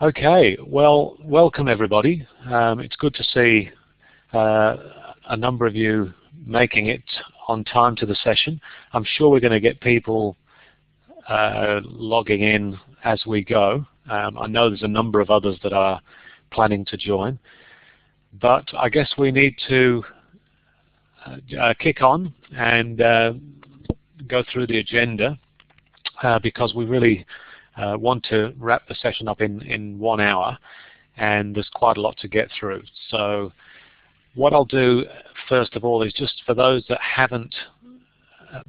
Okay, well, welcome everybody. It's good to see a number of you making it on time to the session. I'm sure we're going to get people logging in as we go. I know there's a number of others that are planning to join, but I guess we need to kick on and go through the agenda because we really want to wrap the session up in 1 hour, and there's quite a lot to get through. So what I'll do first of all is, just for those that haven't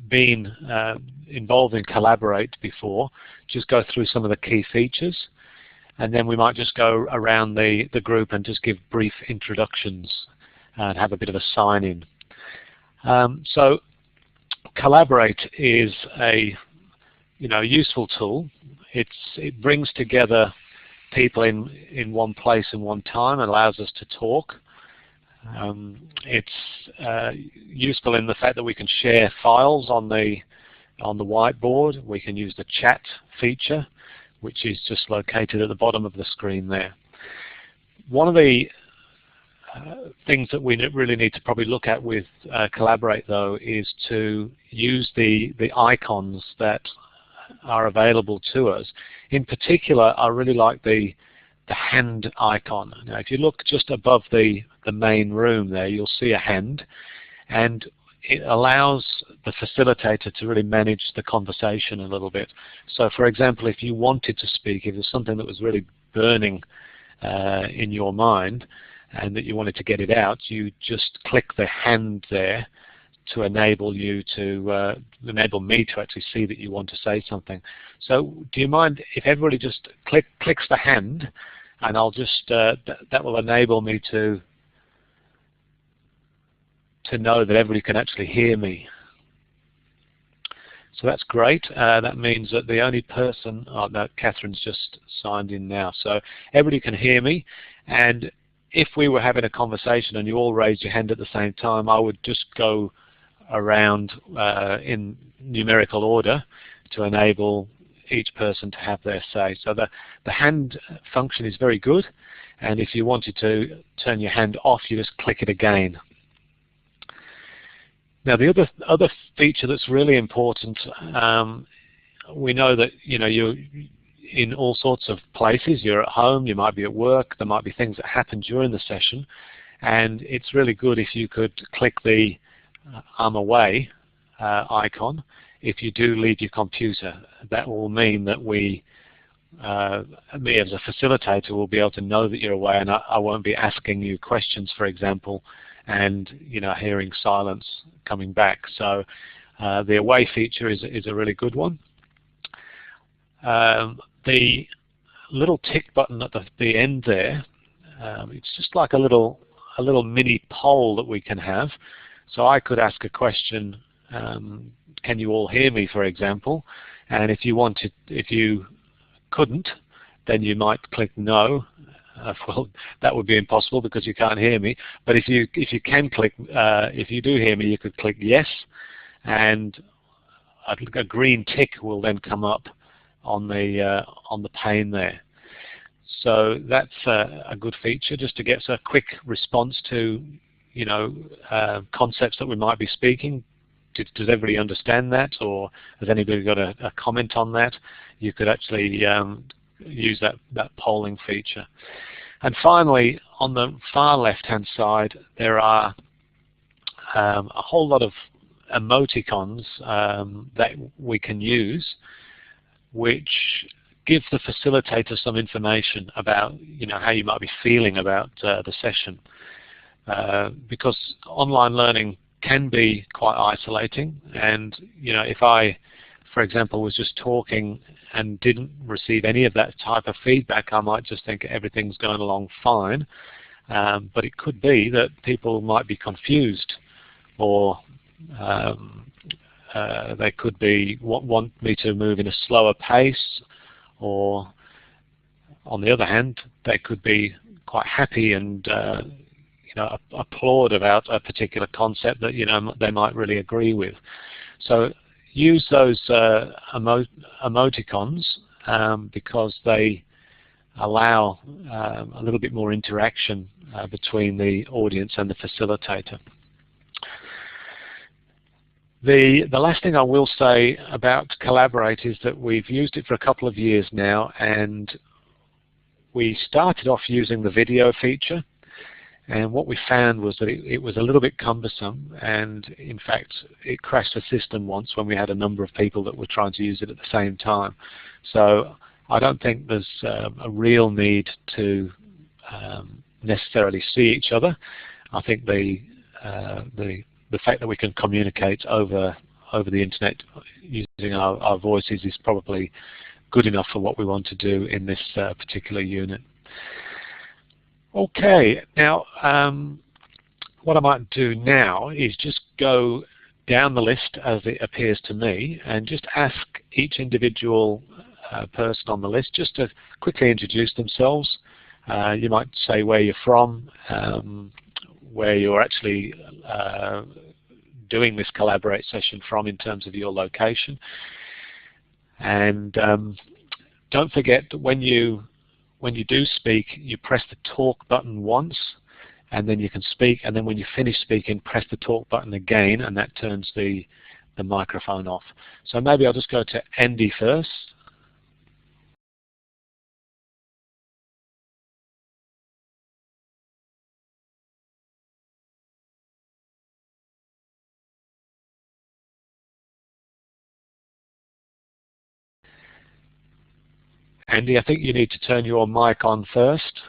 been involved in Collaborate before, just go through some of the key features, and then we might just go around the group and just give brief introductions and have a bit of a sign-in. So Collaborate is a useful tool. It brings together people in one place and one time and allows us to talk. It's useful in the fact that we can share files on the whiteboard. We can use the chat feature, which is just located at the bottom of the screen there. One of the things that we really need to probably look at with Collaborate, though, is to use the icons that are available to us. In particular, I really like the hand icon. Now, if you look just above the main room there, you'll see a hand, and it allows the facilitator to really manage the conversation a little bit. So, for example, if you wanted to speak, if there's something that was really burning in your mind and that you wanted to get it out, you just click the hand there to enable you to enable me to actually see that you want to say something. So do you mind if everybody just clicks the hand, and I'll just that will enable me to know that everybody can actually hear me. So that's great. That means that the only person, oh no, Catherine's just signed in now. So everybody can hear me, and if we were having a conversation and you all raised your hand at the same time, I would just go around in numerical order to enable each person to have their say. So the hand function is very good, and if you wanted to turn your hand off, you just click it again. Now the other feature that's really important, we know that you're in all sorts of places. You're at home, you might be at work, there might be things that happen during the session, and it's really good if you could click the I'm away icon if you do leave your computer. That will mean that me as a facilitator will be able to know that you're away, and I won't be asking you questions, for example, and hearing silence coming back. So the away feature is a really good one. The little tick button at the end there, it's just like a little mini poll that we can have. So I could ask a question, can you all hear me, for example, and if you couldn't, then you might click no. Well, that would be impossible because you can't hear me. But if you can click, if you do hear me, you could click yes, and a green tick will then come up on the pane there. So that's a good feature, just to get a quick response to concepts that we might be speaking. Does everybody understand that, or has anybody got a comment on that? You could actually use that polling feature. And finally, on the far left-hand side, there are a whole lot of emoticons that we can use, which give the facilitator some information about how you might be feeling about the session. Because online learning can be quite isolating, and if I, for example, was just talking and didn't receive any of that type of feedback, I might just think everything's going along fine. But it could be that people might be confused, or they could want me to move in a slower pace, or on the other hand, they could be quite happy and applaud about a particular concept that they might really agree with. So use those emoticons because they allow a little bit more interaction between the audience and the facilitator. The last thing I will say about Collaborate is that we've used it for a couple of years now, and we started off using the video feature, and what we found was that it was a little bit cumbersome, and in fact it crashed the system once when we had a number of people that were trying to use it at the same time. So I don't think there's a real need to necessarily see each other. I think the fact that we can communicate over the internet using our voices is probably good enough for what we want to do in this particular unit. Okay, now what I might do now is just go down the list as it appears to me and just ask each individual person on the list just to quickly introduce themselves. You might say where you're from, where you're actually doing this Collaborate session from in terms of your location. And don't forget that when you do speak, you press the talk button once, and then you can speak, and then when you finish speaking, press the talk button again, and that turns the microphone off. So maybe I'll just go to Andy first. Andy, I think you need to turn your mic on first.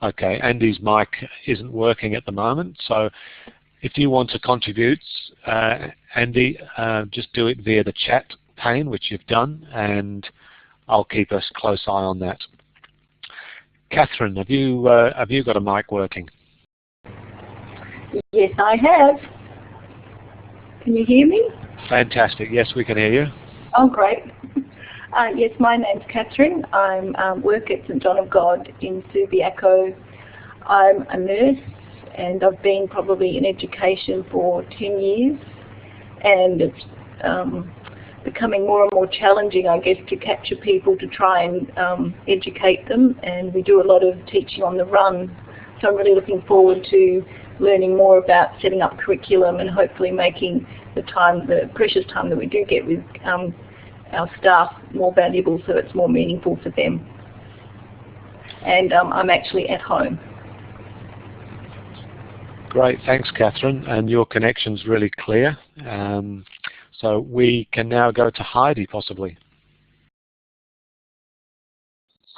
Okay, Andy's mic isn't working at the moment, so if you want to contribute, Andy, just do it via the chat pane, which you've done, and I'll keep a close eye on that. Catherine, have you got a mic working? Yes, I have. Can you hear me? Fantastic. Yes, we can hear you. Oh, great. Yes, my name's Catherine. I work at St John of God in Subiaco. I'm a nurse, and I've been probably in education for 10 years, and it's becoming more and more challenging, I guess, to capture people to try and educate them, and we do a lot of teaching on the run. So I'm really looking forward to learning more about setting up curriculum and hopefully making the precious time that we do get with our staff more valuable, so it's more meaningful for them. And I'm actually at home. Great, thanks Catherine, and your connection's really clear. So we can now go to Heidi, possibly.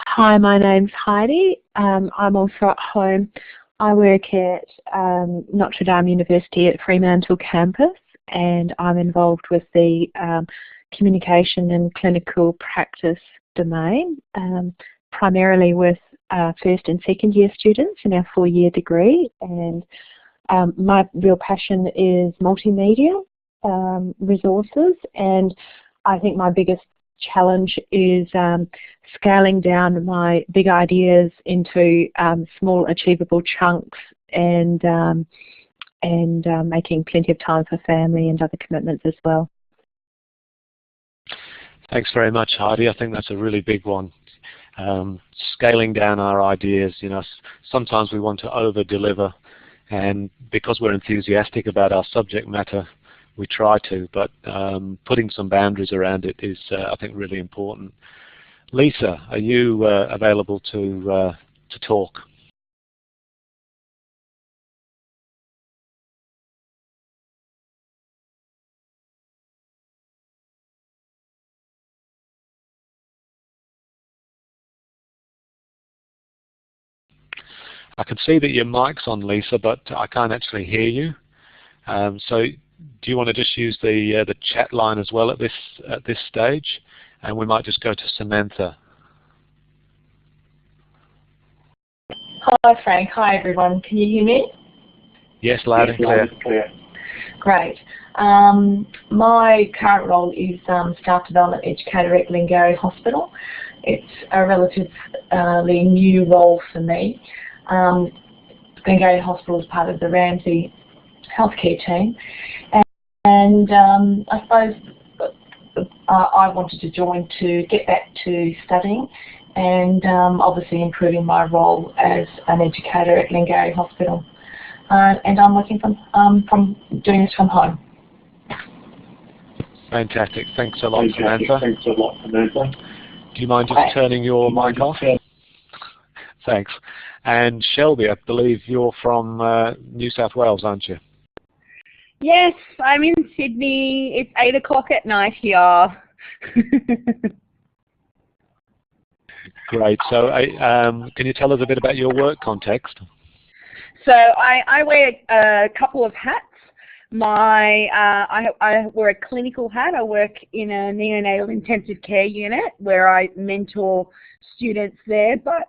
Hi, my name's Heidi. I'm also at home. I work at Notre Dame University at Fremantle campus, and I'm involved with the communication and clinical practice domain, primarily with first and second year students in our 4-year degree. And my real passion is multimedia resources, and I think my biggest challenge is scaling down my big ideas into small achievable chunks, and making plenty of time for family and other commitments as well. Thanks very much, Heidi. I think that's a really big one. Scaling down our ideas, you know, sometimes we want to over-deliver, and because we're enthusiastic about our subject matter, we try to, but putting some boundaries around it is, I think, really important. Lisa, are you available to talk? I can see that your mic's on, Lisa, but I can't actually hear you. So do you want to just use the chat line as well at this stage? And we might just go to Samantha. Hi Frank, hi everyone. Can you hear me? Yes, loud and clear. Great. My current role is staff development educator at Glengarry Hospital. It's a relatively new role for me. Glengarry Hospital as part of the Ramsay healthcare team. And I suppose I wanted to join to get back to studying and obviously improving my role as an educator at Glengarry Hospital. And I'm working from doing this from home. Fantastic. Thanks a lot, Samantha. Do you mind just turning your mic off? Thanks. And Shelby, I believe you're from New South Wales, aren't you? Yes, I'm in Sydney. It's 8 o'clock at night here. Great. So can you tell us a bit about your work context? So I wear a couple of hats. I wear a clinical hat. I work in a neonatal intensive care unit where I mentor students there, but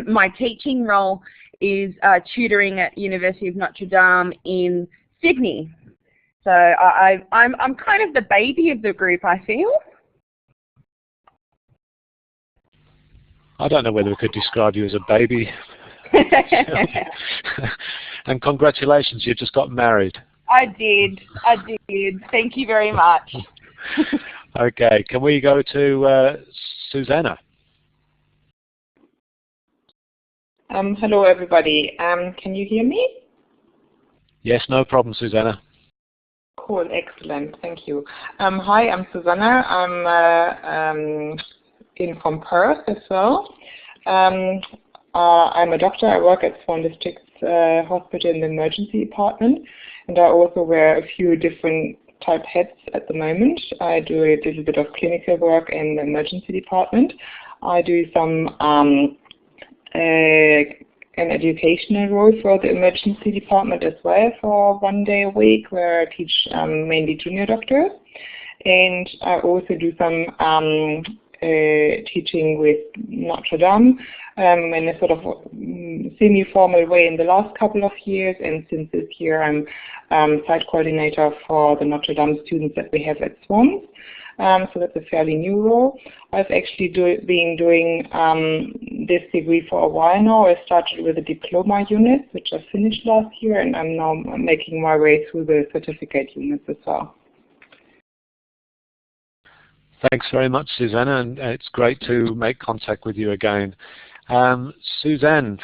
my teaching role is tutoring at University of Notre Dame in Sydney. So I'm kind of the baby of the group, I feel. I don't know whether we could describe you as a baby. And congratulations, you just got married. I did. Thank you very much. Okay, can we go to Susanna? Hello, everybody. Can you hear me? Yes, no problem, Susanna. Cool, excellent. Thank you. Hi, I'm Susanna. I'm in from Perth as well. I'm a doctor. I work at Swan Districts Hospital in the emergency department, and I also wear a few different type hats at the moment. I do a little bit of clinical work in the emergency department. I do some an educational role for the emergency department as well for 1 day a week, where I teach mainly junior doctors, and I also do some teaching with Notre Dame in a sort of semi-formal way in the last couple of years, and since this year I'm site coordinator for the Notre Dame students that we have at Swans. So that's a fairly new role. I've actually been doing this degree for a while now. I started with the diploma units, which I finished last year, and I'm now making my way through the certificate units as well. Thanks very much, Susanna, and it's great to make contact with you again. Suzanne.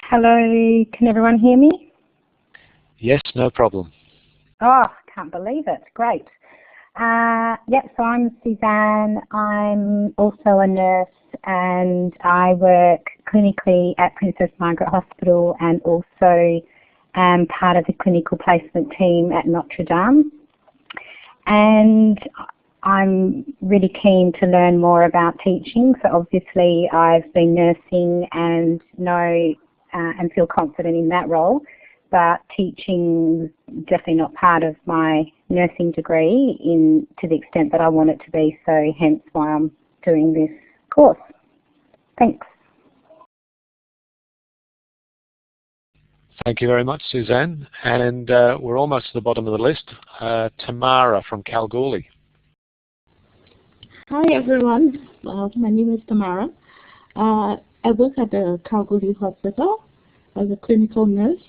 Hello, can everyone hear me? Yes, no problem. Oh, can't believe it. Great. So I'm Suzanne. I'm also a nurse, and I work clinically at Princess Margaret Hospital and also am part of the clinical placement team at Notre Dame. And I'm really keen to learn more about teaching. So obviously I've been nursing and know and feel confident in that role, but teaching is definitely not part of my nursing degree to the extent that I want it to be, so hence why I'm doing this course. Thanks. Thank you very much, Suzanne. And we're almost at the bottom of the list. Tamara from Kalgoorlie. Hi everyone, my name is Tamara. I work at the Kalgoorlie Hospital as a clinical nurse.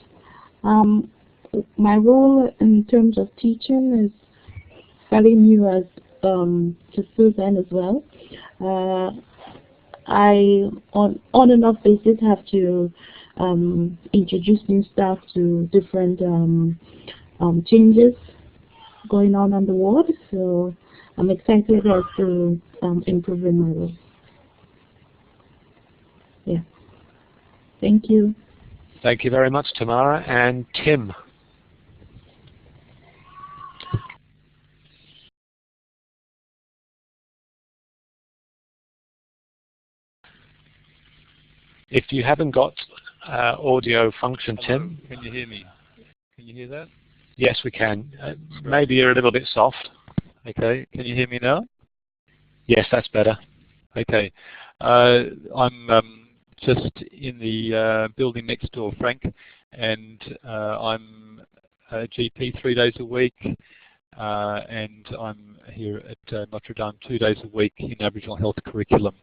My role in terms of teaching is fairly new as to Suzanne as well. I on and off basis have to introduce new staff to different changes going on the ward, so I'm excited as to improving my role. Yeah. Thank you. Thank you very much, Tamara. And Tim. If you haven't got audio function, Hello. Tim. Can you hear me? Can you hear that? Yes, we can. Maybe you're a little bit soft. Okay. Can you hear me now? Yes, that's better. Okay. I'm just in the building next door, Frank, and I'm a GP 3 days a week, and I'm here at Notre Dame 2 days a week in Aboriginal health curriculum.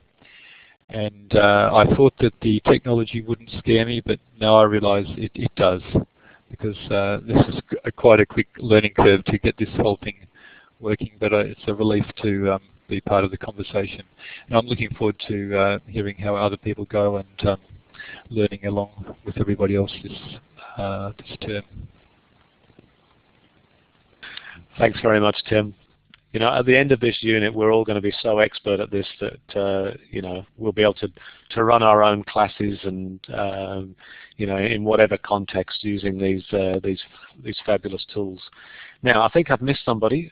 And I thought that the technology wouldn't scare me, but now I realise it does, because this is quite a quick learning curve to get this whole thing working, but it's a relief to be part of the conversation. And I'm looking forward to hearing how other people go and learning along with everybody else this term. Thanks very much, Tim. You know, at the end of this unit, we're all going to be so expert at this that you know, we'll be able to run our own classes and you know, in whatever context, using these fabulous tools. Now, I think I've missed somebody.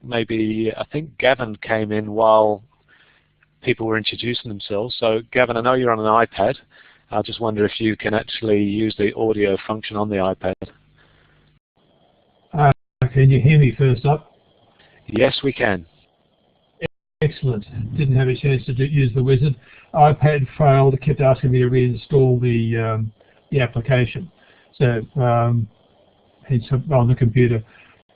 Maybe I think Gavin came in while people were introducing themselves. So, Gavin, I know you're on an iPad. I just wonder if you can actually use the audio function on the iPad. Can you hear me first up? Yes, we can. Excellent. Didn't have a chance to use the wizard. iPad failed. It kept asking me to reinstall the application. So it's on the computer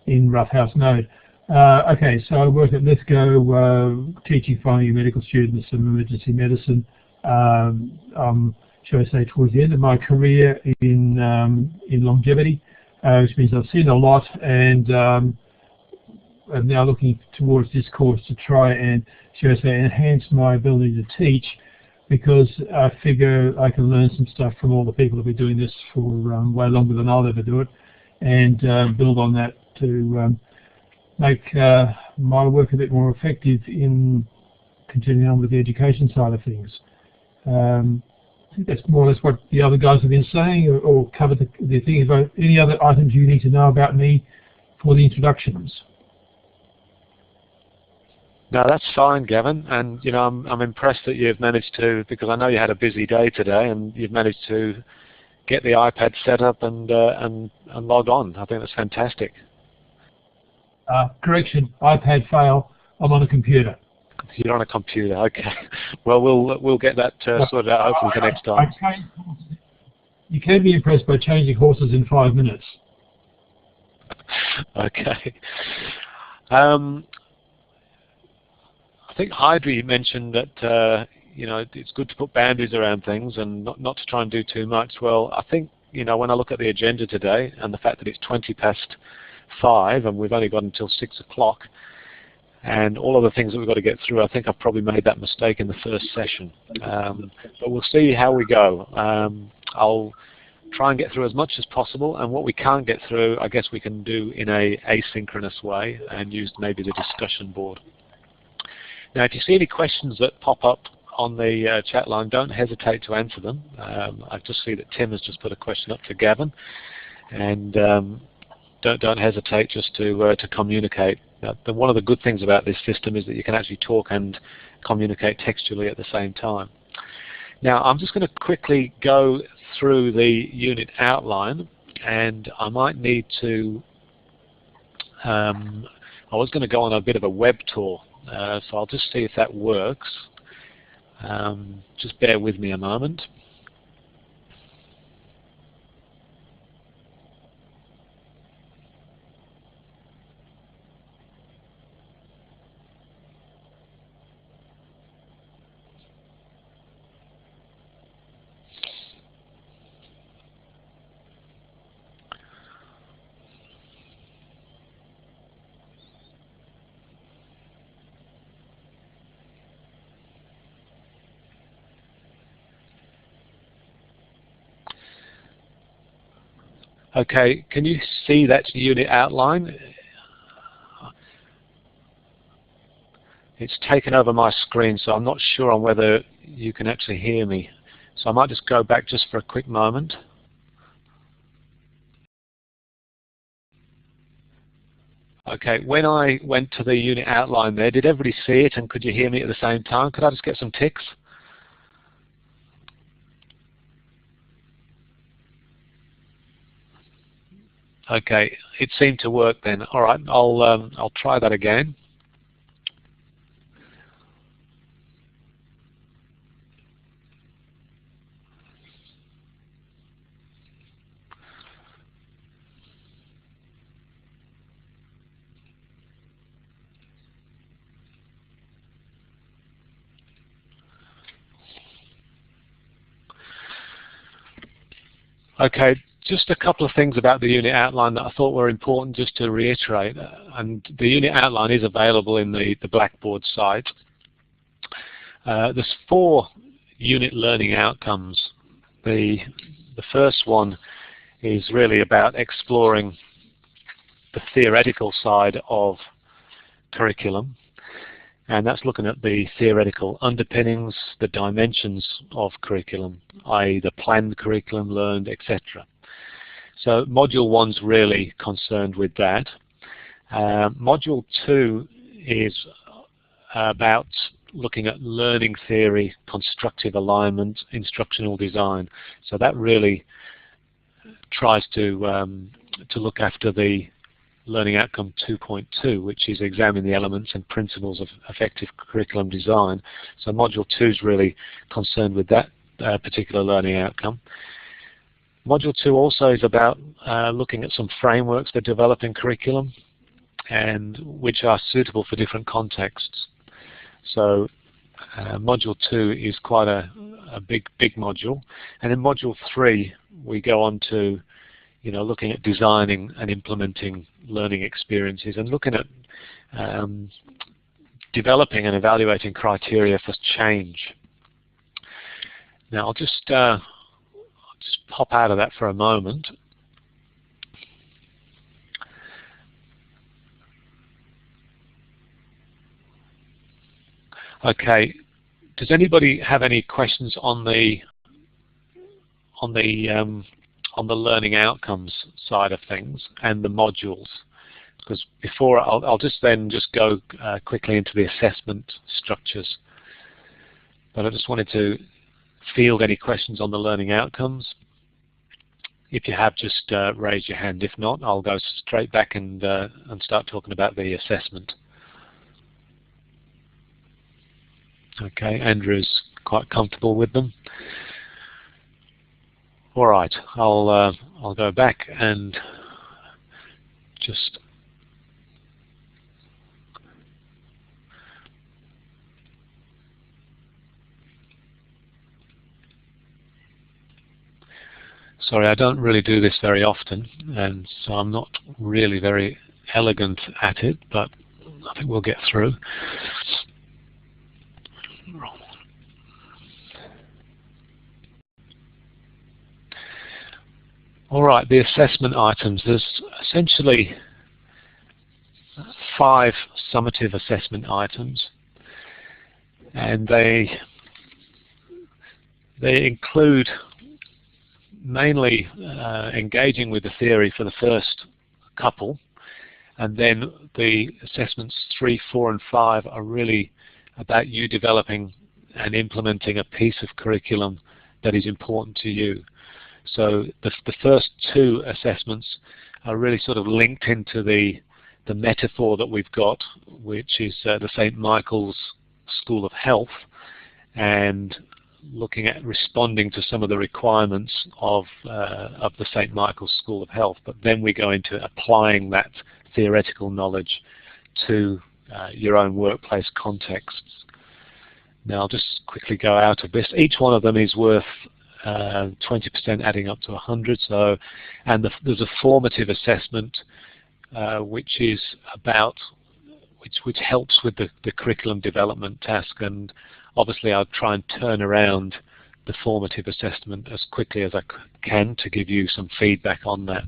in Roughhouse Node. Okay, so I work at Lithgow, teaching final year medical students some emergency medicine. Shall I say, towards the end of my career in longevity, which means I've seen a lot, and I'm now looking towards this course to try and, shall I say, enhance my ability to teach, because I figure I can learn some stuff from all the people that have been doing this for way longer than I'll ever do it, and build on that to make my work a bit more effective in continuing on with the education side of things. I think that's more or less what the other guys have been saying, or covered the thing. About any other items you need to know about me for the introductions? No, that's fine, Gavin. And you know, I'm impressed that you've managed to, because I know you had a busy day today, and you've managed to get the iPad set up and log on. I think that's fantastic. Correction, iPad fail. I'm on a computer. You're on a computer, okay. Well, we'll get that sorted out hopefully for next time. You can be impressed by changing horses in 5 minutes. Okay. I think Heidrey mentioned that you know, it's good to put boundaries around things and not to try and do too much. Well, I think, you know, when I look at the agenda today and the fact that it's 5:20 and we've only got until 6 o'clock, and all of the things that we've got to get through, I think I've probably made that mistake in the first session. But we'll see how we go. I'll try and get through as much as possible, and what we can't get through, I guess we can do in a asynchronous way and use maybe the discussion board. Now, if you see any questions that pop up on the chat line, don't hesitate to answer them. I just see that Tim has just put a question up to Gavin, and don't hesitate just to communicate. One of the good things about this system is that you can actually talk and communicate textually at the same time. Now, I'm just going to quickly go through the unit outline, and I might need to, I was going to go on a bit of a web tour, so I'll just see if that works. Just bear with me a moment. Okay, can you see that unit outline? It's taken over my screen, so I'm not sure on whether you can actually hear me. So I might just go back just for a quick moment. Okay, when I went to the unit outline there, did everybody see it, and could you hear me at the same time? Could I just get some ticks? Okay, it seemed to work then. All right, I'll try that again. Okay, just a couple of things about the unit outline that I thought were important just to reiterate. And the unit outline is available in the Blackboard site. There's 4 unit learning outcomes. The first one is really about exploring the theoretical side of curriculum, and that's looking at the theoretical underpinnings, the dimensions of curriculum, i.e. the planned curriculum learned, etc. So Module 1's really concerned with that. Module 2 is about looking at learning theory, constructive alignment, instructional design. So that really tries to look after the Learning Outcome 2.2, which is examine the elements and principles of effective curriculum design. So Module 2 is really concerned with that particular learning outcome. Module 2 also is about looking at some frameworks for developing curriculum and which are suitable for different contexts. So Module 2 is quite a big module. And in Module 3 we go on to looking at designing and implementing learning experiences and looking at developing and evaluating criteria for change. Now I'll just pop out of that for a moment. Okay, does anybody have any questions on the learning outcomes side of things and the modules? Because before I'll just go quickly into the assessment structures. But I just wanted to field any questions on the learning outcomes. If you have, just raise your hand. If not, I'll go straight back and start talking about the assessment. Okay, Andrew's quite comfortable with them. All right, I'll go back and just sorry, I don't really do this very often, and so I'm not really very elegant at it, but I think we'll get through. All right, the assessment items. There's essentially 5 summative assessment items, and they include mainly engaging with the theory for the first couple, and then the assessments 3, 4, and 5 are really about you developing and implementing a piece of curriculum that is important to you. So the first 2 assessments are really sort of linked into the metaphor that we've got, which is the St. Michael's School of Health, and looking at responding to some of the requirements of the St. Michael's School of Health. But then we go into applying that theoretical knowledge to your own workplace contexts. Now I'll just quickly go out of this. Each one of them is worth 20% adding up to 100. So, and there's a formative assessment which is about which helps with the curriculum development task, and obviously I'll try and turn around the formative assessment as quickly as I can to give you some feedback on that.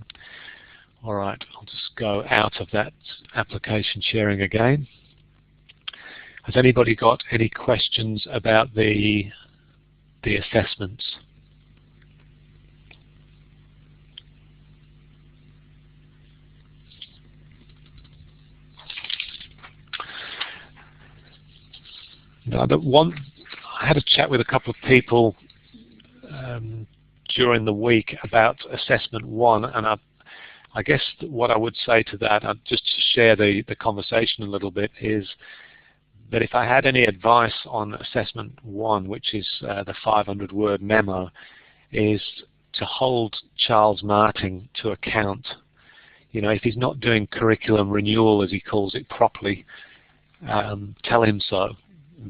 All right, I'll just go out of that application sharing again. Has anybody got any questions about the assessments? Now, I had a chat with a couple of people during the week about assessment 1, and I guess what I would say to that, just to share the conversation a little bit, is that if I had any advice on assessment 1, which is the 500-word memo, is to hold Charles Martin to account. If he's not doing curriculum renewal, as he calls it, properly, tell him so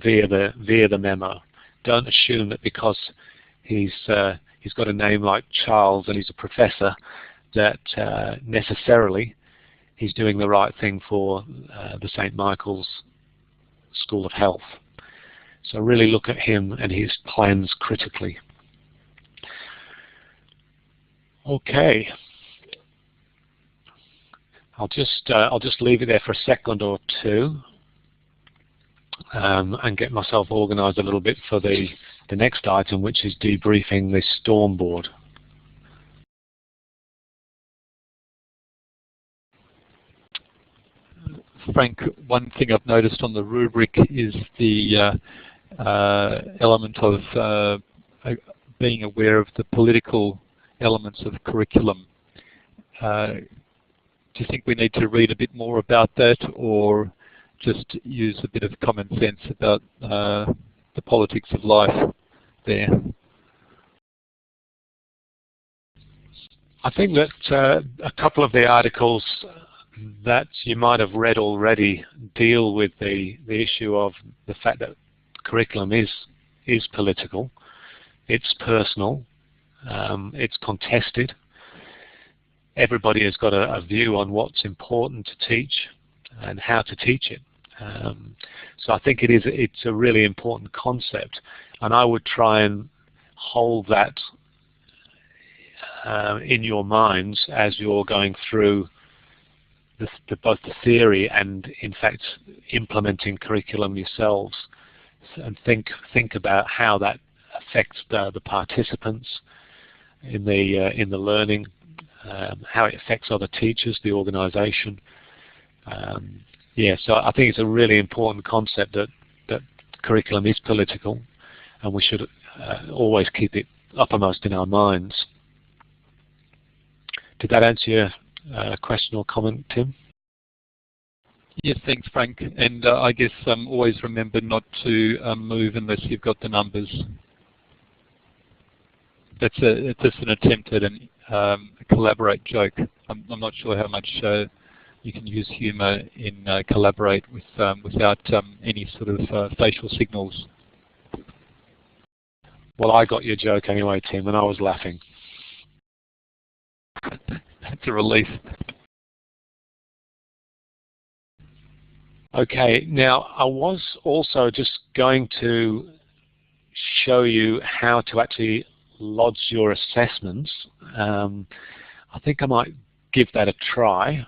via the memo. Don't assume that because he's he's got a name like Charles and he's a professor, that necessarily he's doing the right thing for the St. Michael's School of Health. So really look at him and his plans critically. Okay. I'll just leave it there for a second or two and get myself organized a little bit for the next item, which is debriefing the STORM board. Frank, one thing I've noticed on the rubric is the element of being aware of the political elements of the curriculum. Do you think we need to read a bit more about that, or just use a bit of common sense about the politics of life there? I think that a couple of the articles that you might have read already deal with the issue of the fact that curriculum is political, it's personal, it's contested. Everybody has got a view on what's important to teach and how to teach it. So I think it's a really important concept, and I would try and hold that in your minds as you're going through both the theory and, in fact, implementing curriculum yourselves, and think about how that affects the participants in the learning, how it affects other teachers, the organisation. Yeah, so I think it's a really important concept that curriculum is political, and we should always keep it uppermost in our minds. Did that answer your question or comment, Tim? Yes, thanks, Frank. And I guess always remember not to move unless you've got the numbers. That's just an attempt at a collaborate joke. I'm not sure how much you can use humour in collaborate without any sort of facial signals. Well, I got your joke anyway, Tim, and I was laughing. That's a relief. Okay, now I was also just going to show you how to actually lodge your assessments. I think I might give that a try.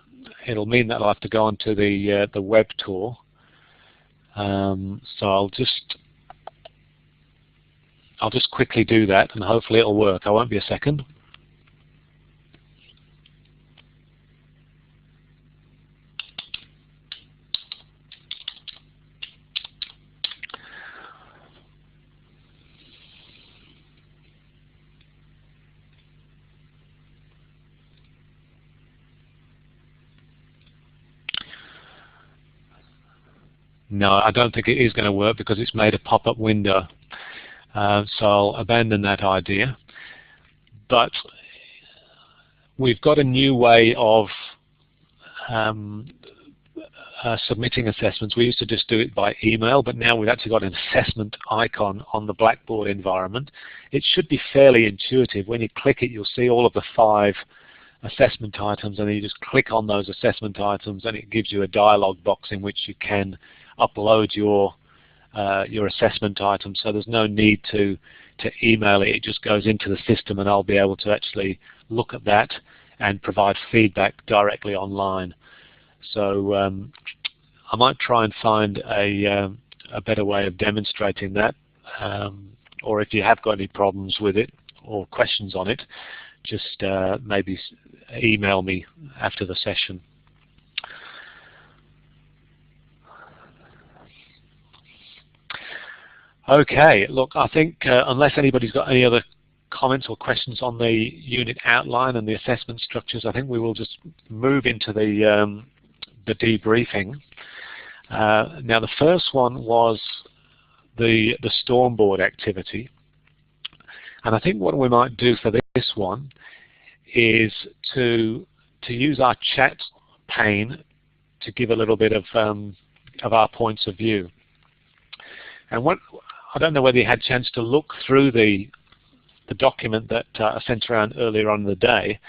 It'll mean that I'll have to go onto the web tour. So I'll just quickly do that, and hopefully it'll work. I won't be a second. No, I don't think it is going to work because it's made a pop-up window. So I'll abandon that idea. But we've got a new way of submitting assessments. We used to just do it by email, but now we've actually got an assessment icon on the Blackboard environment. It should be fairly intuitive. When you click it, you'll see all of the 5 assessment items, and then you just click on those assessment items, and it gives you a dialog box in which you can upload your assessment item. So there's no need to email it. It just goes into the system, and I'll be able to actually look at that and provide feedback directly online. So I might try and find a better way of demonstrating that, or if you have got any problems with it or questions on it, just maybe email me after the session. Okay, look, I think unless anybody's got any other comments or questions on the unit outline and the assessment structures, I think we will just move into the debriefing. Now, the first one was the STORM board activity, and I think what we might do for this one is to use our chat pane to give a little bit of our points of view. And I don't know whether you had a chance to look through the the document that I sent around earlier on in the day,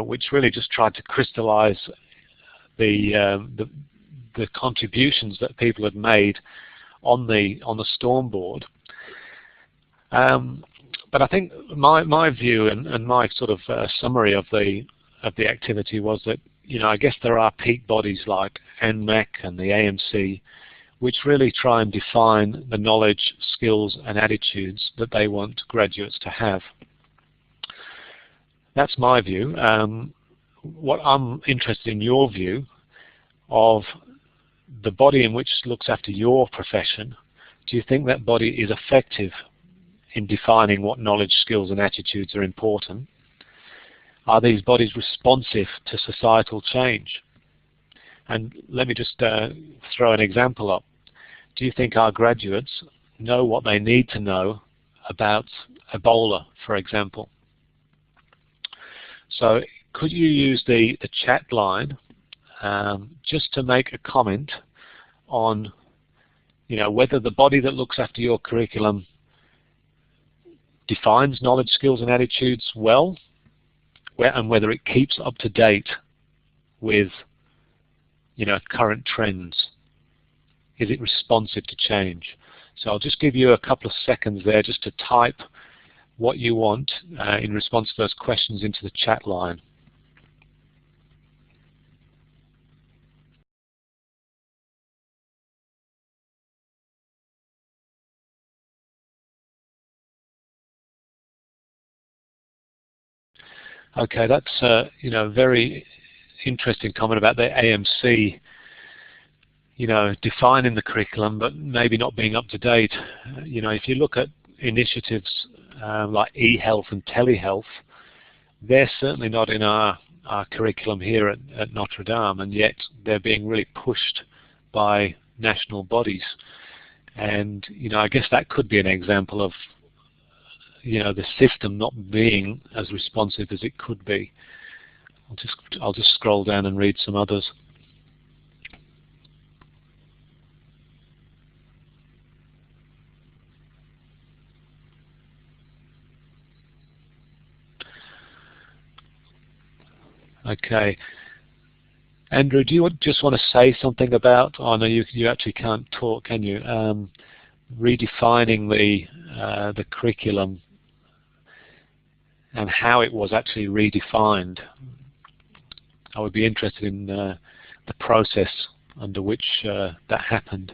which really just tried to crystallize the contributions that people had made on the STORM board. But I think my view and my sort of summary of the activity was that, you know, I guess there are peak bodies like NMEC and the AMC, which really try and define the knowledge, skills and attitudes that they want graduates to have. That's my view. What I'm interested in your view of the body in which looks after your profession. Do you think that body is effective in defining what knowledge, skills and attitudes are important? Are these bodies responsive to societal change? And let me just throw an example up. Do you think our graduates know what they need to know about Ebola, for example? So could you use the chat line just to make a comment on, you know, whether the body that looks after your curriculum defines knowledge, skills and attitudes well, and whether it keeps up to date with, you know, current trends. Is it responsive to change? So I'll just give you a couple of seconds there just to type what you want in response to those questions into the chat line. Okay, that's you know, very interesting comment about the AMC, you know, defining the curriculum but maybe not being up to date. You know, if you look at initiatives like eHealth and telehealth, they're certainly not in our curriculum here at Notre Dame, and yet they're being really pushed by national bodies. And, you know, I guess that could be an example of, you know, the system not being as responsive as it could be. I'll just scroll down and read some others. Okay. Andrew, do you just want to say something about, oh no, you actually can't talk, can you? Redefining the curriculum and how it was actually redefined. I would be interested in the process under which that happened.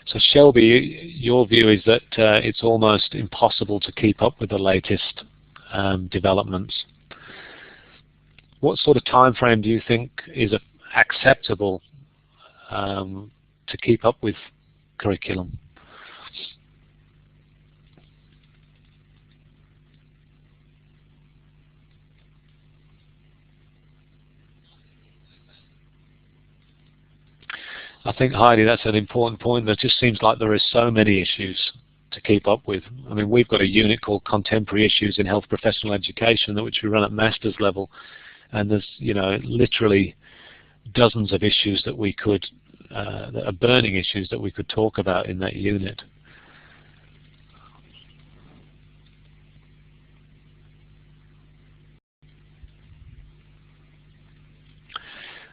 So Shelby, your view is that it's almost impossible to keep up with the latest developments. What sort of time frame do you think is acceptable to keep up with curriculum? I think, Heidi, that's an important point. There just seems like there are so many issues to keep up with. I mean, we've got a unit called Contemporary Issues in Health Professional Education, which we run at master's level, and there's, you know, literally dozens of issues that we could, that are burning issues that we could talk about in that unit.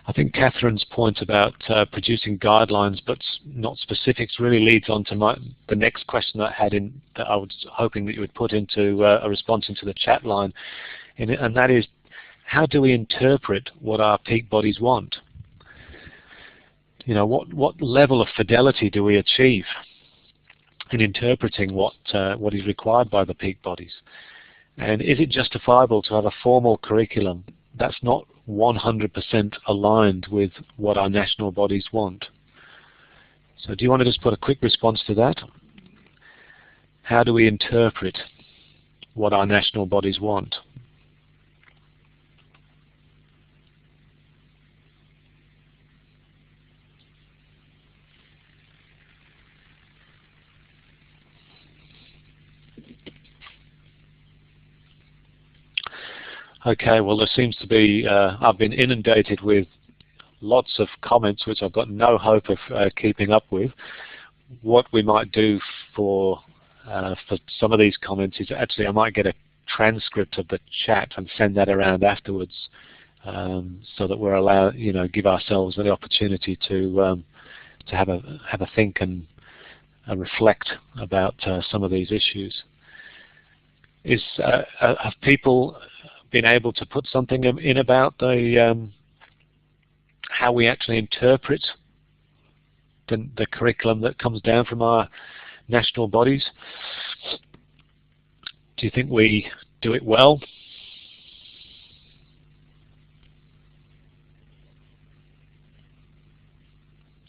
I think Catherine's point about producing guidelines but not specifics really leads on to the next question that I was hoping that you would put into a response into the chat line, and that is, how do we interpret what our peak bodies want? You know, what level of fidelity do we achieve in interpreting what is required by the peak bodies? And is it justifiable to have a formal curriculum that's not 100% aligned with what our national bodies want? So do you want to just put a quick response to that? How do we interpret what our national bodies want? Okay, well there seems to be, I've been inundated with lots of comments which I've got no hope of keeping up with. What we might do for some of these comments is actually I might get a transcript of the chat and send that around afterwards, so that we're allowed, give ourselves the opportunity to have a think and reflect about some of these issues. Have people been able to put something in about the how we actually interpret the curriculum that comes down from our national bodies? Do you think we do it well?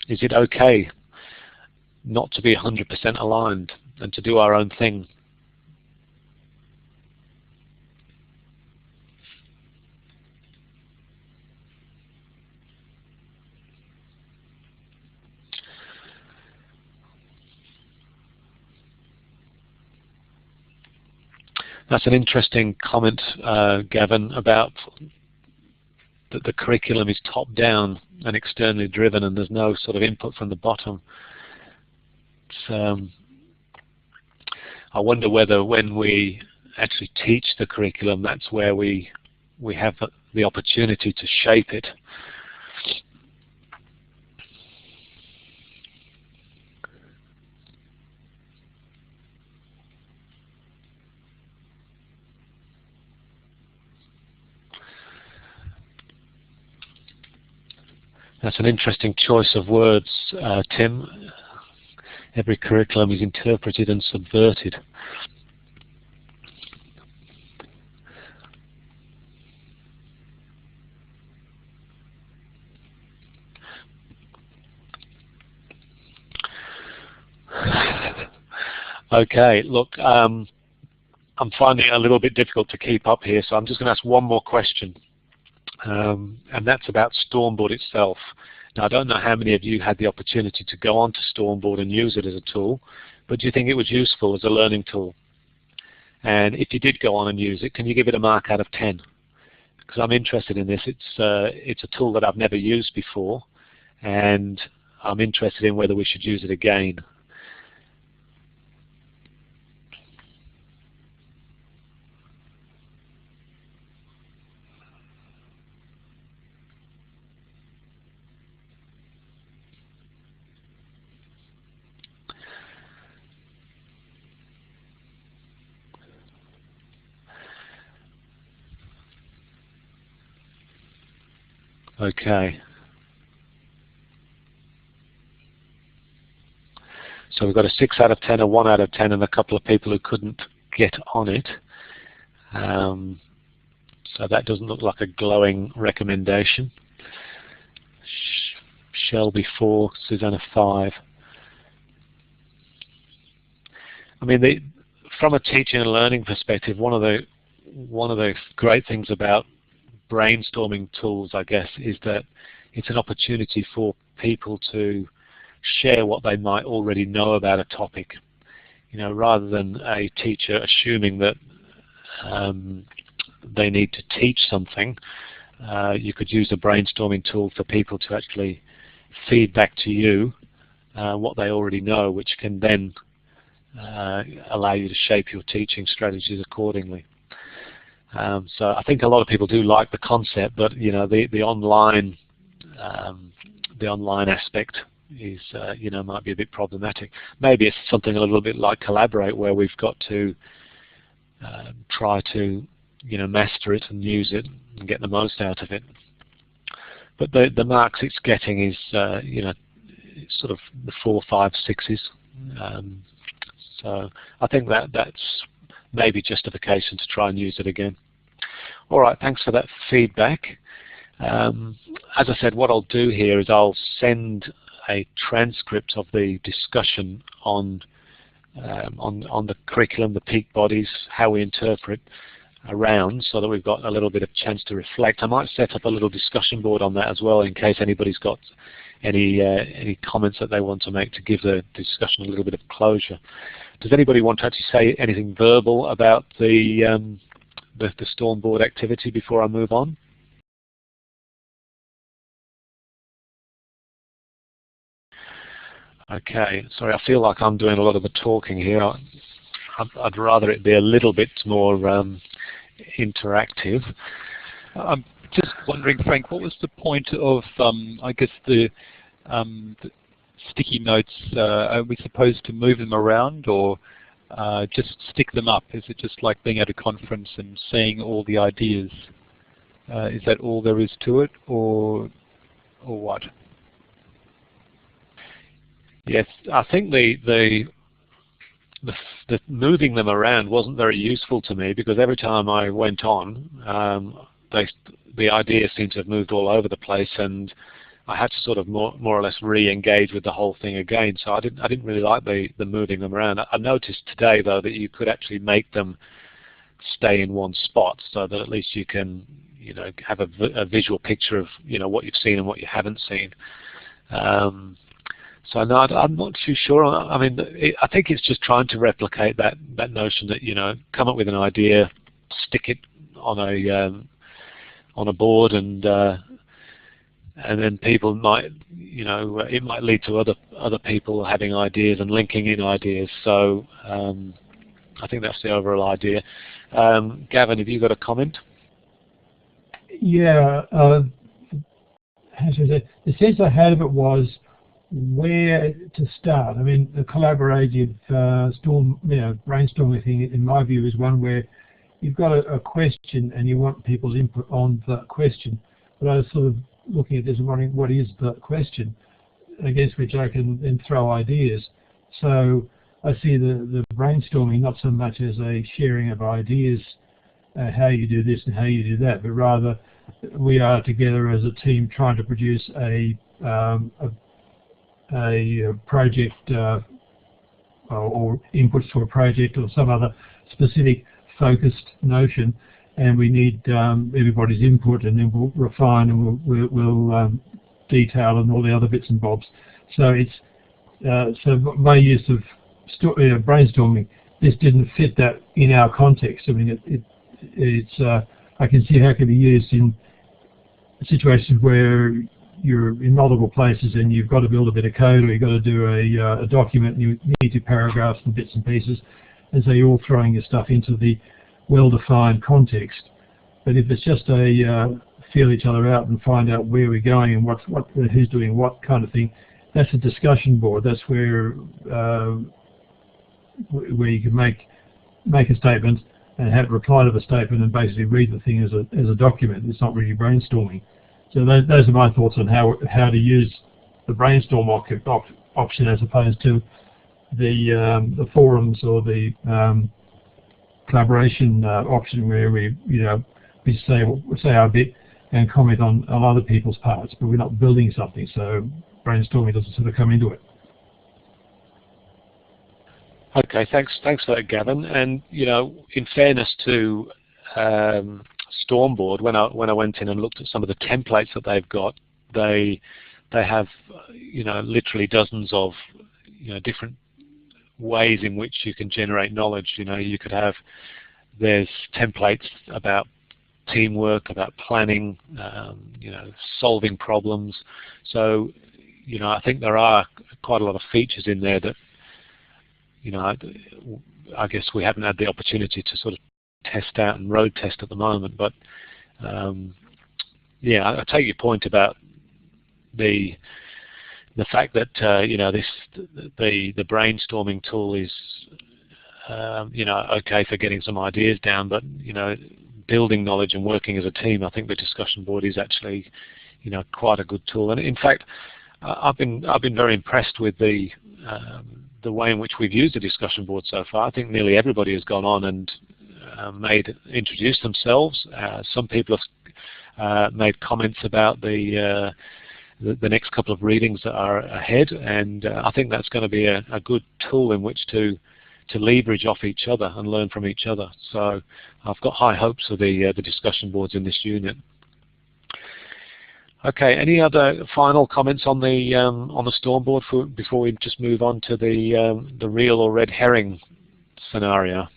Is it okay not to be 100% aligned and to do our own thing? That's an interesting comment, Gavin, about that the curriculum is top-down and externally driven and there's no sort of input from the bottom. I wonder whether when we actually teach the curriculum, that's where we have the opportunity to shape it. That's an interesting choice of words, Tim. Every curriculum is interpreted and subverted. Okay, look, I'm finding it a little bit difficult to keep up here, so I'm just going to ask one more question. And that's about Stormboard itself. Now, I don't know how many of you had the opportunity to go onto Stormboard and use it as a tool, but do you think it was useful as a learning tool? And if you did go on and use it, can you give it a mark out of 10? Because I'm interested in this. It's a tool that I've never used before, and I'm interested in whether we should use it again. Okay. So we've got a 6 out of 10, a 1 out of 10, and a couple of people who couldn't get on it. So that doesn't look like a glowing recommendation. Shelby 4, Susanna 5. I mean, from a teaching and learning perspective, one of the great things about brainstorming tools, I guess, is that it's an opportunity for people to share what they might already know about a topic. Rather than a teacher assuming that they need to teach something, you could use a brainstorming tool for people to actually feed back to you what they already know, which can then allow you to shape your teaching strategies accordingly. So I think a lot of people do like the concept, but the online aspect is might be a bit problematic. Maybe it's something a little bit like Collaborate, where we've got to try to master it and use it and get the most out of it. But the marks it's getting is sort of the 4, 5, 6s. So I think that's maybe justification to try and use it again. All right, thanks for that feedback. As I said, what I'll do here is I'll send a transcript of the discussion on the curriculum, the peak bodies, how we interpret around, so that we've got a little bit of chance to reflect. I might set up a little discussion board on that as well, in case anybody's got any comments that they want to make to give the discussion a little bit of closure. Does anybody want to actually say anything verbal about the Stormboard activity before I move on? Okay, sorry, I feel like I'm doing a lot of the talking here. I'd rather it be a little bit more interactive. I'm just wondering, Frank, what was the point of, I guess, the sticky notes? Are we supposed to move them around or just stick them up? Is it just like being at a conference and seeing all the ideas? Is that all there is to it, or what? Yes, I think the moving them around wasn't very useful to me, because every time I went on, the ideas seemed to have moved all over the place, and I had to sort of more or less re-engage with the whole thing again. So I didn't really like the moving them around. I noticed today though that you could actually make them stay in one spot, so that at least you can have a visual picture of what you've seen and what you haven't seen. So no, I'm not too sure. I mean, I think it's just trying to replicate that notion that come up with an idea, stick it on a board, and then people might it might lead to other people having ideas and linking in ideas. So I think that's the overall idea. Gavin, have you got a comment? Yeah, how should I say? The sense I had of it was where to start. I mean, the collaborative brainstorming thing, in my view, is one where you've got a question and you want people's input on that question. But I was sort of looking at this and wondering, what is the question against which I can then throw ideas? So I see the brainstorming not so much as a sharing of ideas, how you do this and how you do that, but rather we are together as a team trying to produce a project or inputs to a project or some other specific focused notion, and we need everybody's input, and then we'll refine and we'll detail and all the other bits and bobs. So it's so my use of brainstorming, this didn't fit that in our context. I mean, it's I can see how it can be used in situations where you're in multiple places and you've got to build a bit of code, or you've got to do a document and you need to paragraphs and bits and pieces, and so you're all throwing your stuff into the well-defined context. But if it's just a feel each other out and find out where we're going and who's doing what kind of thing, that's a discussion board. That's where you can make a statement and have reply to the statement and basically read the thing as a document. It's not really brainstorming. So those are my thoughts on how to use the brainstorm option as opposed to the forums or the collaboration option, where we say our bit and comment on other people's parts, but we're not building something. So brainstorming doesn't sort of come into it. Okay, thanks for that, Gavin. And in fairness to Stormboard, when I went in and looked at some of the templates that they've got, they have literally dozens of different ways in which you can generate knowledge. You could have, there's templates about teamwork, about planning, solving problems. So I think there are quite a lot of features in there that I guess we haven't had the opportunity to sort of test out and road test at the moment. But yeah, I take your point about the fact that the brainstorming tool is okay for getting some ideas down, but building knowledge and working as a team, I think the discussion board is actually quite a good tool. And in fact, I've been very impressed with the way in which we've used the discussion board so far. I think nearly everybody has gone on and introduced themselves. Some people have made comments about the next couple of readings that are ahead, and I think that's going to be a good tool in which to leverage off each other and learn from each other. So I've got high hopes for the discussion boards in this unit. Okay, any other final comments on the Stormboard before we just move on to the real or red herring scenario?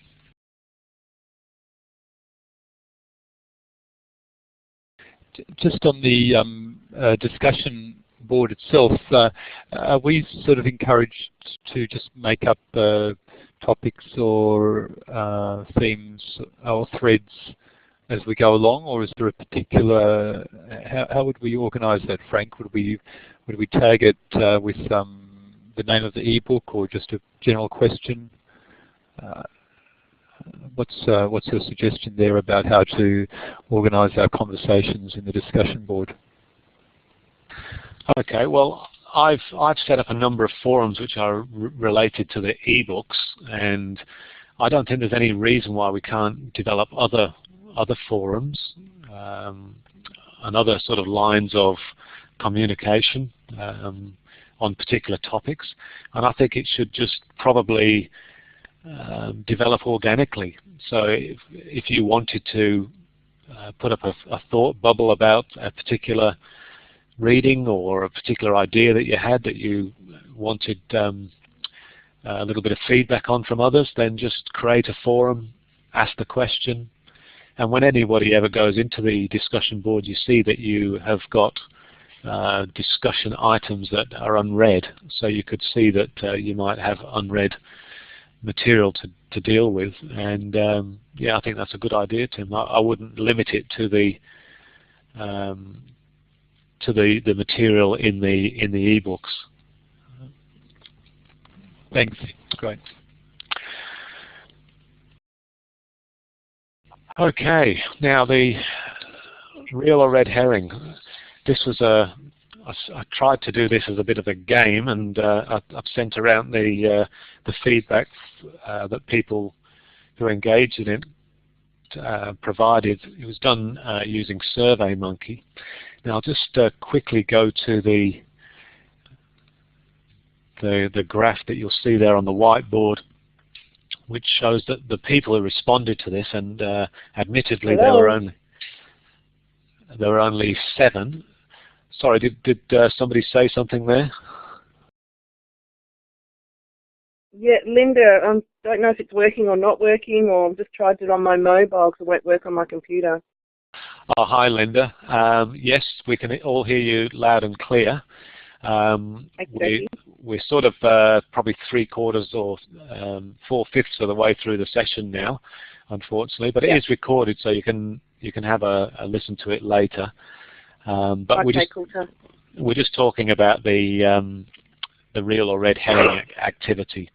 Just on the discussion board itself, are we sort of encouraged to just make up topics or themes or threads as we go along, or is there a particular, how would we organise that, Frank? Would we tag it with the name of the ebook or just a general question? What's your suggestion there about how to organise our conversations in the discussion board? Okay, well, I've set up a number of forums which are related to the ebooks, and I don't think there's any reason why we can't develop other forums and other sort of lines of communication on particular topics, and I think it should just probably develop organically. So if you wanted to put up a thought bubble about a particular reading or a particular idea that you had that you wanted a little bit of feedback on from others, then just create a forum, ask the question, and when anybody ever goes into the discussion board, you see that you have got discussion items that are unread. So you could see that you might have unread material to deal with, and yeah, I think that's a good idea, Tim. I wouldn't limit it to the material in the ebooks. Thanks. Great. Okay, now the real or red herring. This was I tried to do this as a bit of a game, and I've sent around the feedback that people who engaged in it provided. It was done using SurveyMonkey. Now I'll just quickly go to the graph that you'll see there on the whiteboard, which shows that the people who responded to this, and admittedly there were only 7. Sorry, did somebody say something there? Yeah, Linda, I don't know if it's working or not working, or I've just tried it on my mobile because it won't work on my computer. Oh, hi, Linda. Yes, we can all hear you loud and clear. We're sort of probably 3/4 or 4/5 of the way through the session now, unfortunately, but it is recorded, so you can have a listen to it later. But okay, we're just talking about the real or red herring activity.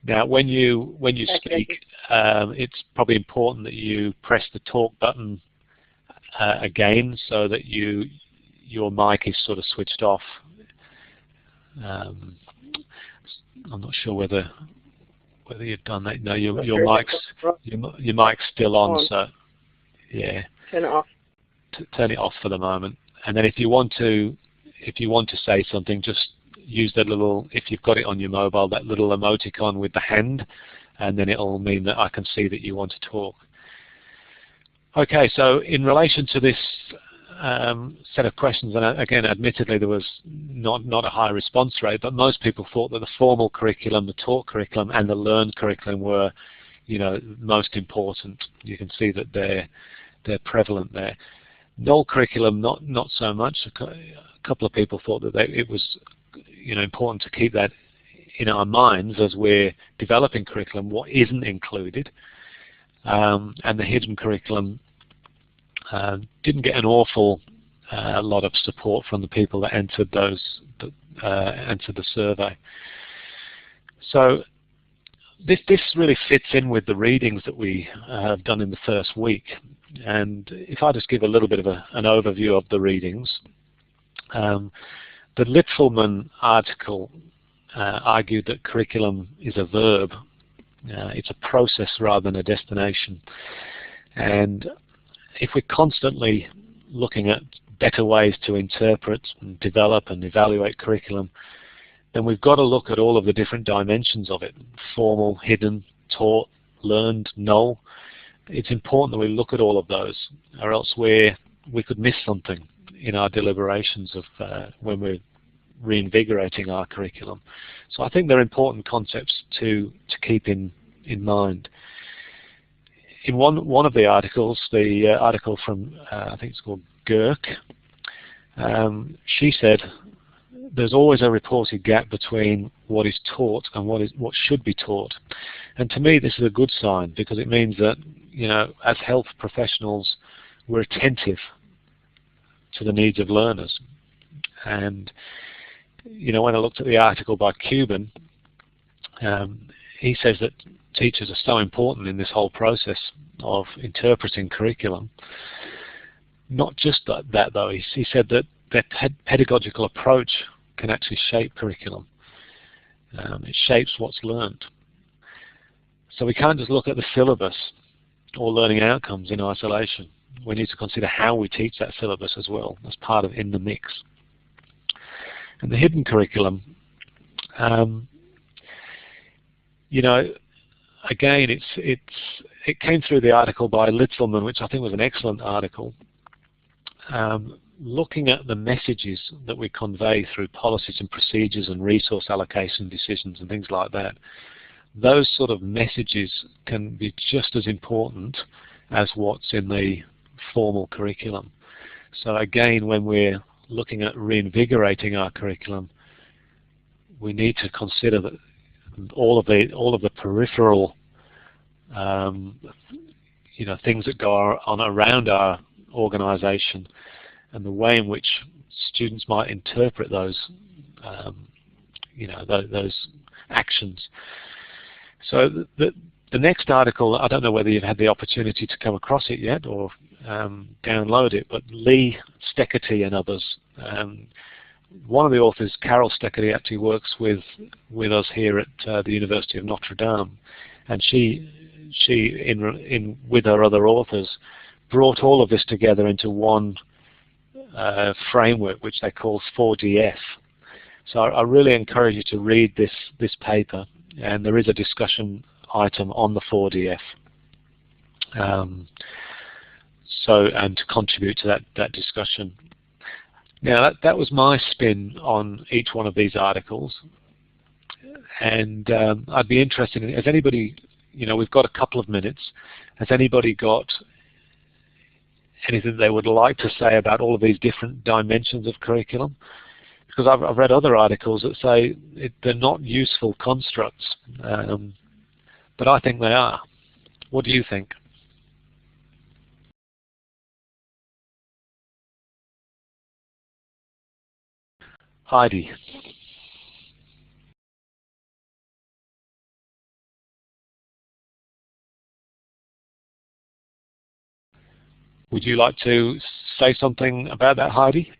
Now, when you speak, it's probably important that you press the talk button again, so that your mic is sort of switched off. I'm not sure whether you've done that. No, your mic's still on, so yeah. Turn it off. Turn it off for the moment, and then if you want to say something, just use that little, if you've got it on your mobile, that little emoticon with the hand, and then it'll mean that I can see that you want to talk. Okay, so in relation to this set of questions, and again, admittedly there was not a high response rate, but most people thought that the formal curriculum, the talk curriculum, and the learned curriculum were, most important. You can see that they're prevalent there. Null curriculum, not so much. A couple of people thought that it was, important to keep that in our minds as we're developing curriculum, what isn't included. And the hidden curriculum didn't get an awful lot of support from the people that entered entered the survey. So this really fits in with the readings that we have done in the first week. And if I just give a little bit of an overview of the readings, the Litfelman article argued that curriculum is a verb. It's a process rather than a destination. And if we're constantly looking at better ways to interpret and develop and evaluate curriculum, then we've got to look at all of the different dimensions of it: formal, hidden, taught, learned, null. It's important that we look at all of those, or else we could miss something in our deliberations of when we're reinvigorating our curriculum. So I think they're important concepts to keep in mind. In one of the articles, the article from I think it's called Girk, she said there's always a reported gap between what is taught and what should be taught. And to me, this is a good sign, because it means that, you know, as health professionals, we're attentive to the needs of learners. And, you know, when I looked at the article by Cuban, he says that teachers are so important in this whole process of interpreting curriculum. Not just that though, he said that their pedagogical approach can actually shape curriculum. It shapes what's learned. So we can't just look at the syllabus or learning outcomes in isolation. We need to consider how we teach that syllabus as well, as part of in the mix. And the hidden curriculum, you know, again, it came through the article by Litzelman, which I think was an excellent article, looking at the messages that we convey through policies and procedures and resource allocation decisions and things like that. Those sort of messages can be just as important as what's in the formal curriculum. So again, when we're looking at reinvigorating our curriculum, we need to consider that all of the peripheral you know, things that go on around our organization, and the way in which students might interpret those you know, those actions. So the next article, I don't know whether you've had the opportunity to come across it yet or download it, but Lee Steckety and others. One of the authors, Carol Steckety, actually works with us here at the University of Notre Dame, and she with her other authors, brought all of this together into one framework, which they call 4DF. So I really encourage you to read this paper, and there is a discussion item on the 4DF. And to contribute to that discussion. Now that was my spin on each one of these articles, and I'd be interested in, has anybody, you know, we've got a couple of minutes, has anybody got anything they would like to say about all of these different dimensions of curriculum? Because I've read other articles that say they're not useful constructs, but I think they are. What do you think? Heidi. Would you like to say something about that, Heidi?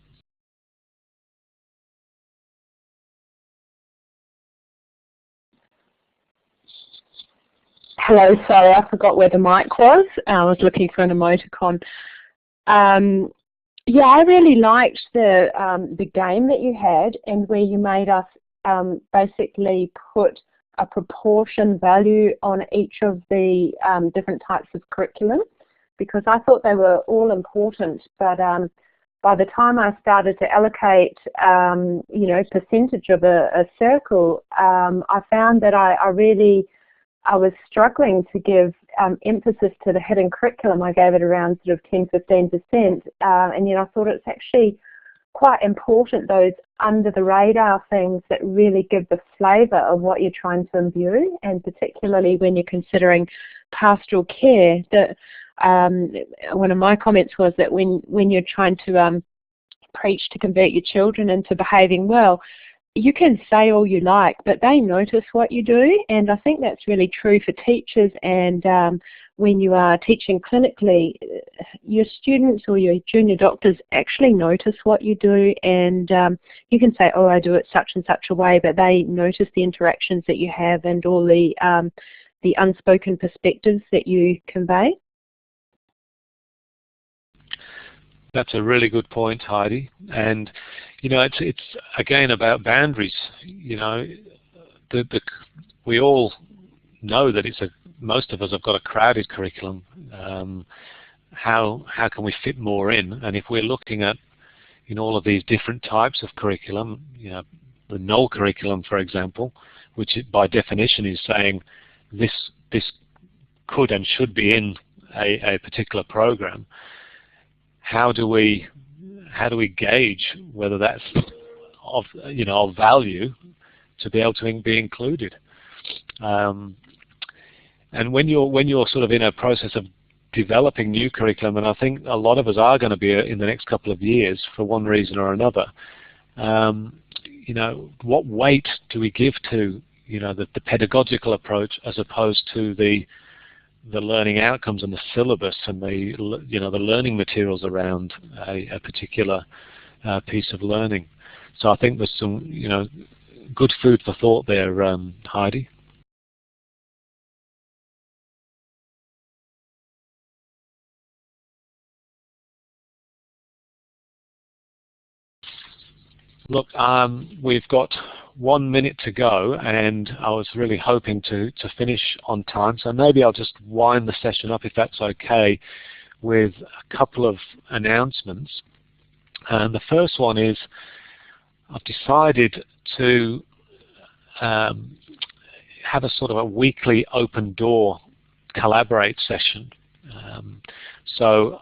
Hello, sorry, I forgot where the mic was. I was looking for an emoticon. Yeah, I really liked the game that you had, and where you made us basically put a proportion value on each of the different types of curriculum, because I thought they were all important, but by the time I started to allocate, you know, percentage of a circle, I found that I was struggling to give emphasis to the hidden curriculum. I gave it around sort of 10–15%, and yet I thought it's actually quite important, those under the radar things that really give the flavour of what you're trying to imbue, and particularly when you're considering pastoral care. That one of my comments was that when you're trying to preach to convert your children into behaving well, you can say all you like, but they notice what you do, and I think that's really true for teachers. And when you are teaching clinically, your students or your junior doctors actually notice what you do, and you can say, oh, I do it such and such a way, but they notice the interactions that you have and all the unspoken perspectives that you convey. That's a really good point, Heidi. And you know, it's again about boundaries. You know, we all know that most of us have got a crowded curriculum. How can we fit more in? And if we're looking at all of these different types of curriculum, you know, the null curriculum, for example, which by definition is saying this could and should be in a particular program. How do we gauge whether that's of of value to be able to be included. And when you're sort of in a process of developing new curriculum, and I think a lot of us are going to be in the next couple of years for one reason or another, what weight do we give to the pedagogical approach as opposed to the learning outcomes and the syllabus and the the learning materials around a particular piece of learning. So I think there's some good food for thought there, Heidi. Look, we've got 1 minute to go, and I was really hoping to finish on time, so maybe I'll just wind the session up, if that's okay, with a couple of announcements. And the first one is I've decided to have a sort of a weekly open door Collaborate session. So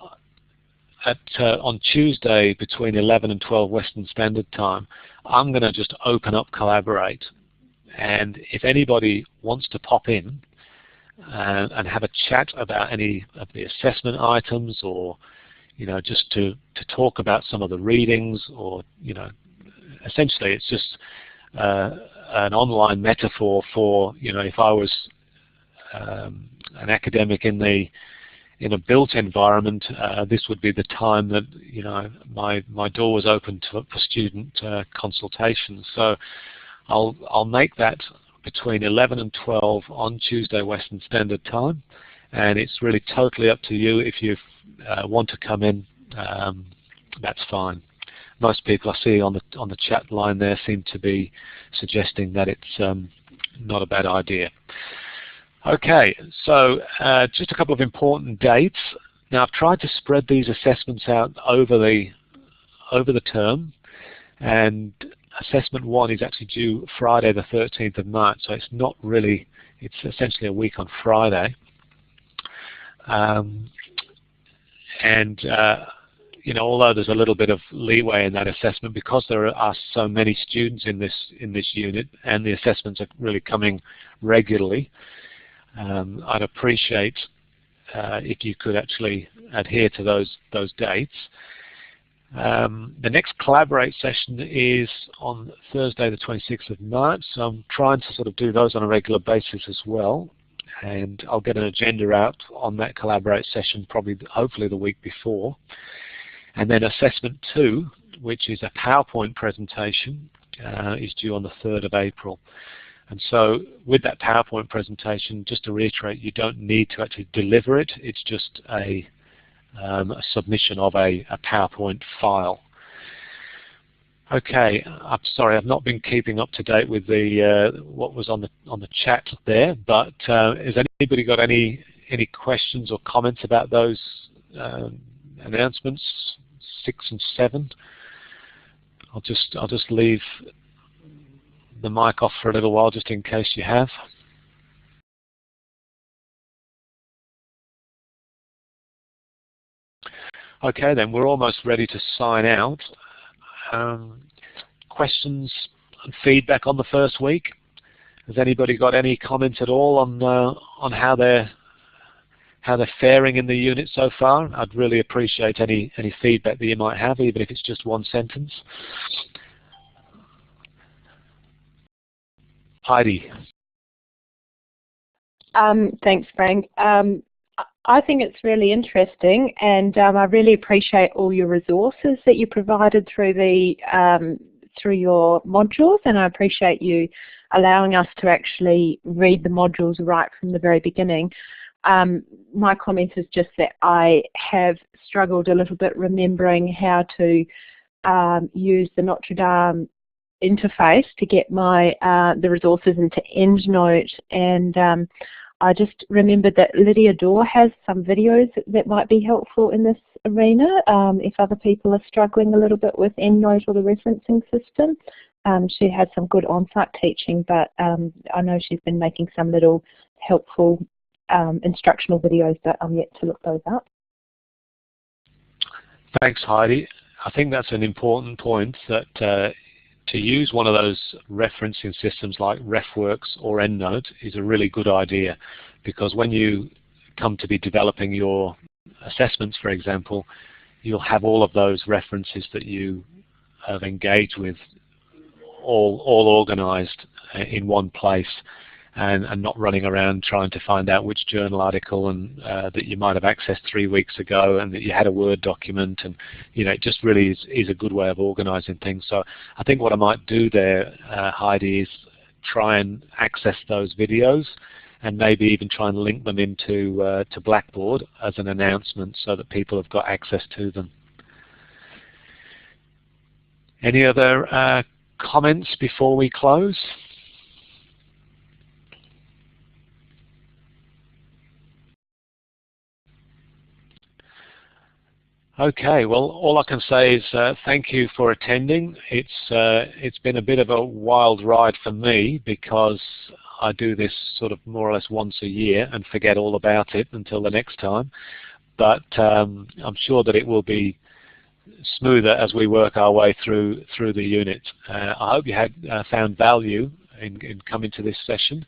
on Tuesday between 11 and 12 Western Standard Time, I'm going to just open up Collaborate, and if anybody wants to pop in and have a chat about any of the assessment items, or just to talk about some of the readings, or essentially it's just an online metaphor for if I was an academic in a built environment, this would be the time that my door was open for student consultations. So I'll make that between 11 and 12 on Tuesday Western Standard Time, and it's really totally up to you. If you want to come in, that's fine. Most people I see on the chat line there seem to be suggesting that it's not a bad idea. Okay, so just a couple of important dates. Now I've tried to spread these assessments out over the term, and assessment 1 is actually due Friday the 13th of March, so it's not really, it's essentially a week on Friday. Although there's a little bit of leeway in that assessment, because there are so many students in this unit and the assessments are really coming regularly, I'd appreciate if you could actually adhere to those dates. The next Collaborate session is on Thursday the 26th of March, so I'm trying to sort of do those on a regular basis as well, and I'll get an agenda out on that Collaborate session hopefully the week before. And then Assessment 2, which is a PowerPoint presentation, is due on the 3rd of April. And so with that PowerPoint presentation, just to reiterate, you don't need to actually deliver it. It's just a submission of a PowerPoint file. Okay, I'm sorry, I've not been keeping up to date with what was on the chat there, but has anybody got any questions or comments about those announcements 6 and 7? I'll just leave the mic off for a little while just in case you have. Okay, then we're almost ready to sign out. Questions and feedback on the first week? Has anybody got any comments at all on how they're faring in the unit so far? I'd really appreciate any feedback that you might have, even if it's just one sentence. Heidi. Thanks, Frank. I think it's really interesting, and I really appreciate all your resources that you provided through your modules, and I appreciate you allowing us to actually read the modules right from the very beginning. My comment is just that I have struggled a little bit remembering how to use the Notre Dame interface to get the resources into EndNote, and I just remembered that Lydia Dorr has some videos that might be helpful in this arena if other people are struggling a little bit with EndNote or the referencing system. She had some good on-site teaching, but I know she's been making some little helpful instructional videos, but I'm yet to look those up. Thanks, Heidi. I think that's an important point, that to use one of those referencing systems like RefWorks or EndNote is a really good idea, because when you come to be developing your assessments, for example, you'll have all of those references that you have engaged with all organized in one place, and not running around trying to find out which journal article and that you might have accessed 3 weeks ago and that you had a Word document, and it just really is a good way of organizing things. So I think what I might do there, Heidi, is try and access those videos and maybe even try and link them into to Blackboard as an announcement so that people have got access to them. Any other comments before we close? Okay, well, all I can say is thank you for attending. It's been a bit of a wild ride for me, because I do this sort of more or less once a year and forget all about it until the next time. But I'm sure that it will be smoother as we work our way through the unit. I hope you had found value in coming to this session.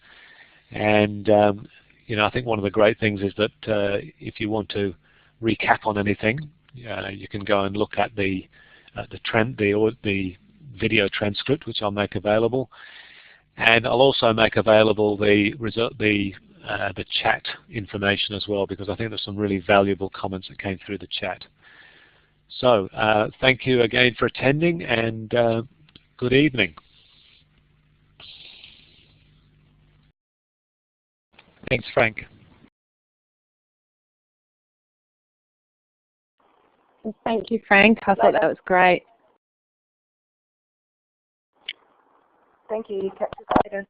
And I think one of the great things is that if you want to recap on anything, you can go and look at the video transcript, which I'll make available, and I'll also make available the chat information as well, because I think there's some really valuable comments that came through the chat. So thank you again for attending, and good evening. Thanks, Frank. Thank you, Frank. I thought that was great. Thank you. Catch you later.